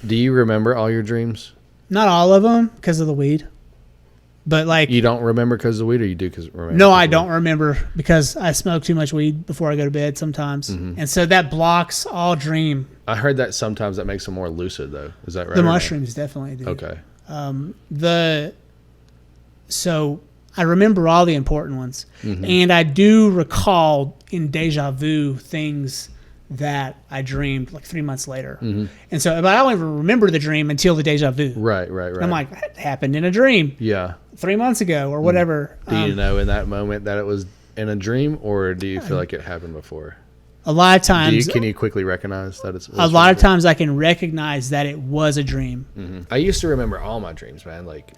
Do you remember all your dreams? Not all of them because of the weed. But like you don't remember because of the weed, or you do because remember? No, I don't remember because I smoke too much weed before I go to bed sometimes, and so that blocks all dream. I heard that sometimes that makes them more lucid, though. Is that right? The mushrooms definitely do. Okay. So I remember all the important ones, and I do recall in deja vu things that I dreamed like 3 months later, and so but I don't even remember the dream until the deja vu. Right. I'm like, that happened in a dream. Yeah. 3 months ago or whatever. Do you know in that moment that it was in a dream, or do you feel like it happened before? A lot of times. Can you quickly recognize that it's a lot of times I can recognize that it was a dream. I used to remember all my dreams, man. Like,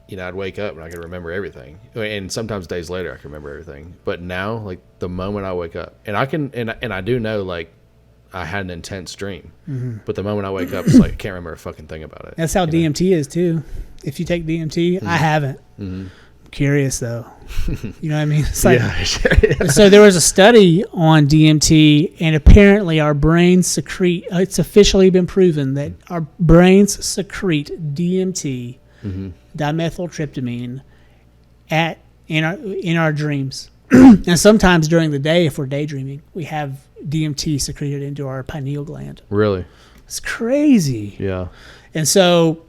I'd wake up and I could remember everything, and sometimes days later I can remember everything. But now, like the moment I wake up, and I can, and I do know like I had an intense dream, but the moment I wake up, it's like I can't remember a fucking thing about it. That's how DMT is too. If you take DMT, I haven't. I'm curious though. You know what I mean? It's like, yeah, sure. So there was a study on DMT, and apparently our brains secrete. It's officially been proven that our brains secrete DMT, dimethyltryptamine, in our dreams, and sometimes during the day, if we're daydreaming, we have DMT secreted into our pineal gland. Really? It's crazy. Yeah. And so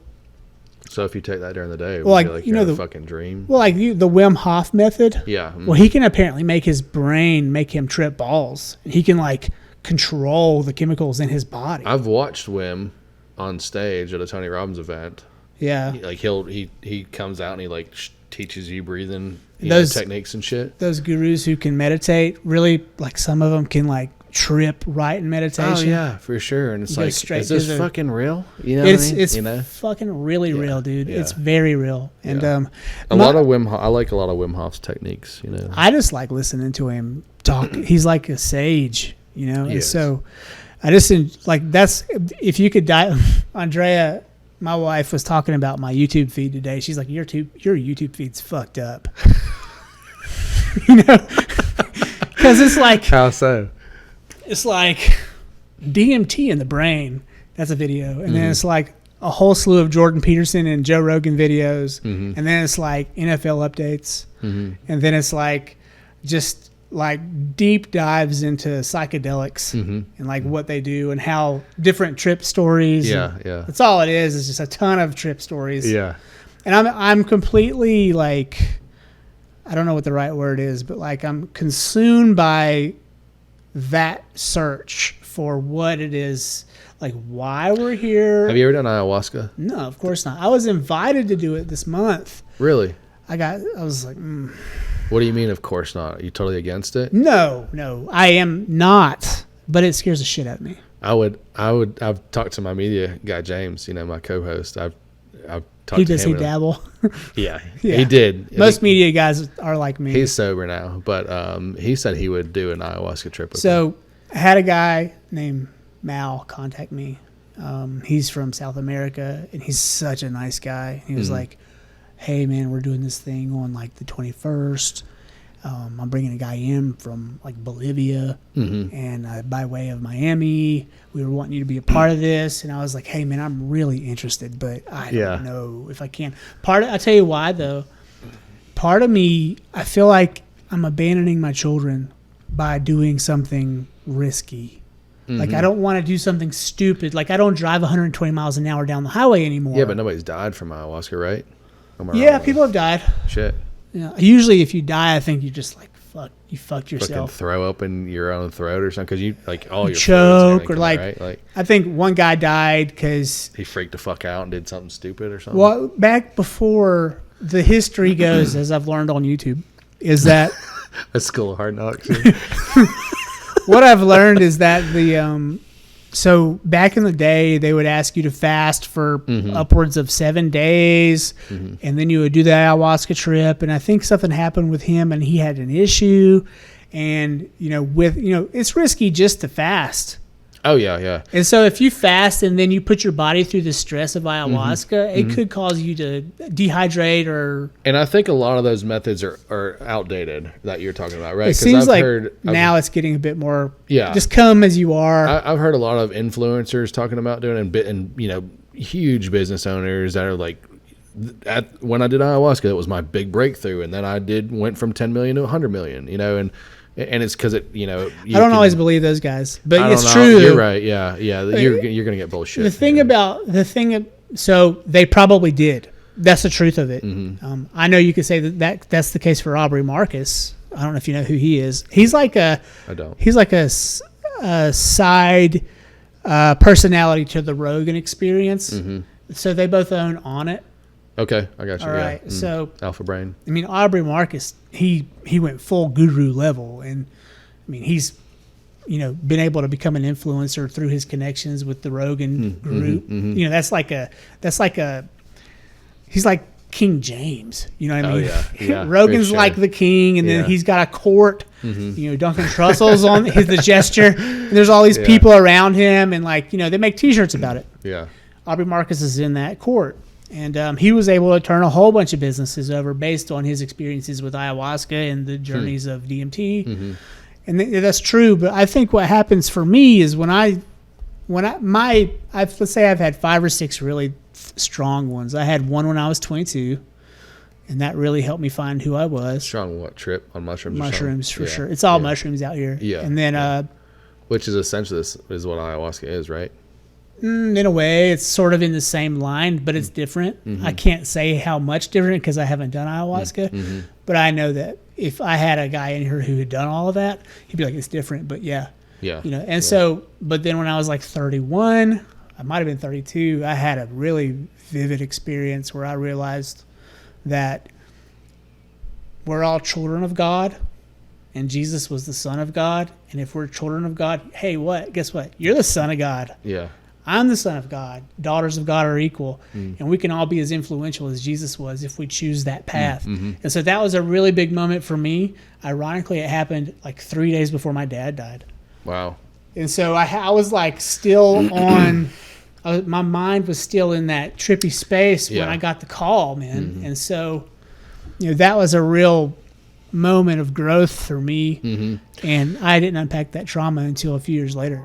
if you take that during the day, it well, would like, be like you know, the fucking dream. Well, like the Wim Hof method. Yeah. Well, he can apparently make his brain make him trip balls. He can like control the chemicals in his body. I've watched Wim on stage at a Tony Robbins event. Yeah. He comes out and he like teaches you breathing techniques and shit. Those gurus who can meditate, really, like some of them can like trip right in meditation. Oh yeah, for sure. And it's like, is this fucking real? You know, it's fucking really real, dude. Yeah. It's very real. And a lot of Wim Hof, I like a lot of Wim Hof's techniques. You know, I just like listening to him talk. He's like a sage, you know. And so I just like that's if you could die, Andrea. My wife was talking about my YouTube feed today. She's like, your YouTube feed's fucked up. You know? Because it's like... How so? It's like DMT in the brain. That's a video. And then it's like a whole slew of Jordan Peterson and Joe Rogan videos. And then it's like NFL updates. And then it's like just like deep dives into psychedelics and like what they do and how different trip stories. Yeah. That's all it is. It's just a ton of trip stories. Yeah. And I'm completely like, I don't know what the right word is, but like I'm consumed by that search for what it is, like why we're here. Have you ever done ayahuasca? No, of course not. I was invited to do it this month. Really? I was like, What do you mean, of course not? Are you totally against it? No, I am not, but it scares the shit out of me. I've talked to my media guy, James, my co-host. I've talked to him. Does he dabble? Yeah, he did. Most media guys are like me. He's sober now, but he said he would do an ayahuasca trip with me. I had a guy named Mal contact me. He's from South America, and he's such a nice guy. He was like, hey man, we're doing this thing on like the 21st. I'm bringing a guy in from like Bolivia and by way of Miami. We were wanting you to be a part of this. And I was like, hey man, I'm really interested, but I don't know if I can. I'll tell you why though. Part of me, I feel like I'm abandoning my children by doing something risky. Like I don't want to do something stupid. Like I don't drive 120 miles an hour down the highway anymore. Yeah, but nobody's died from ayahuasca, right? Yeah, people have died. Shit. Yeah. Usually, if you die, I think you're just like you fucked yourself. Fucking throw open your own throat or something because you like all your choke or like, right? Like. I think one guy died because he freaked the fuck out and did something stupid or something. Well, back before the history goes, as I've learned on YouTube, is that a School of Hard Knocks. What I've learned is that so back in the day, they would ask you to fast for upwards of 7 days, and then you would do the ayahuasca trip. And I think something happened with him, and he had an issue. And it's risky just to fast. Oh yeah, yeah. And so if you fast and then you put your body through the stress of ayahuasca, it could cause you to dehydrate or. And I think a lot of those methods are outdated that you're talking about, right? It seems I've like heard, now it's getting a bit more. Yeah. Just come as you are. I've heard a lot of influencers talking about doing it, and you know, huge business owners that are like, when I did ayahuasca, it was my big breakthrough, and then I went from 10 million to 100 million, you know, and it's because it, you know, I don't always believe those guys, but I it's don't know. true. You're right. Yeah, yeah. You're gonna get bullshit. So they probably did. That's the truth of it. Mm-hmm. I know you could say that's the case for Aubrey Marcus. I don't know if you know who he is. He's like I don't. He's like a side personality to the Rogan Experience. Mm-hmm. So they both own On It. Okay, I got you. All yeah. right. So Alpha Brain. I mean, Aubrey Marcus, he went full guru level, and I mean, he's, you know, been able to become an influencer through his connections with the Rogan group. You know, that's like he's like King James. You know what I mean? Oh yeah. Rogan's for sure. like the king, and then Yeah. he's got a court. You know, Duncan Trussell's on the gesture. And there's all these people around him, and like, you know, they make T-shirts about it. Yeah. Aubrey Marcus is in that court. And he was able to turn a whole bunch of businesses over based on his experiences with ayahuasca and the journeys of DMT. And that's true. But I think what happens for me is let's say I've had 5 or 6 really strong ones. I had one when I was 22, and that really helped me find who I was. Strong what trip on mushrooms? Or Mushrooms, something? for Yeah. sure. It's all Yeah. mushrooms out here. Yeah. And then, Which is essentially this is what ayahuasca is, right? in a way, it's sort of in the same line, but it's different. I can't say how much different because I haven't done ayahuasca, but I know that if I had a guy in here who had done all of that, he'd be like, it's different, but yeah. Yeah. You know, and so, but then when I was like 31, I might have been 32, I had a really vivid experience where I realized that we're all children of God, and Jesus was the Son of God. And if we're children of God, hey, guess what? You're the Son of God. Yeah. I'm the Son of God. Daughters of God are equal. And we can all be as influential as Jesus was if we choose that path. And so that was a really big moment for me. Ironically, it happened like 3 days before my dad died. Wow. And so I was like still on, my mind was still in that trippy space when I got the call, man. And so, you know, that was a real moment of growth for me. And I didn't unpack that trauma until a few years later.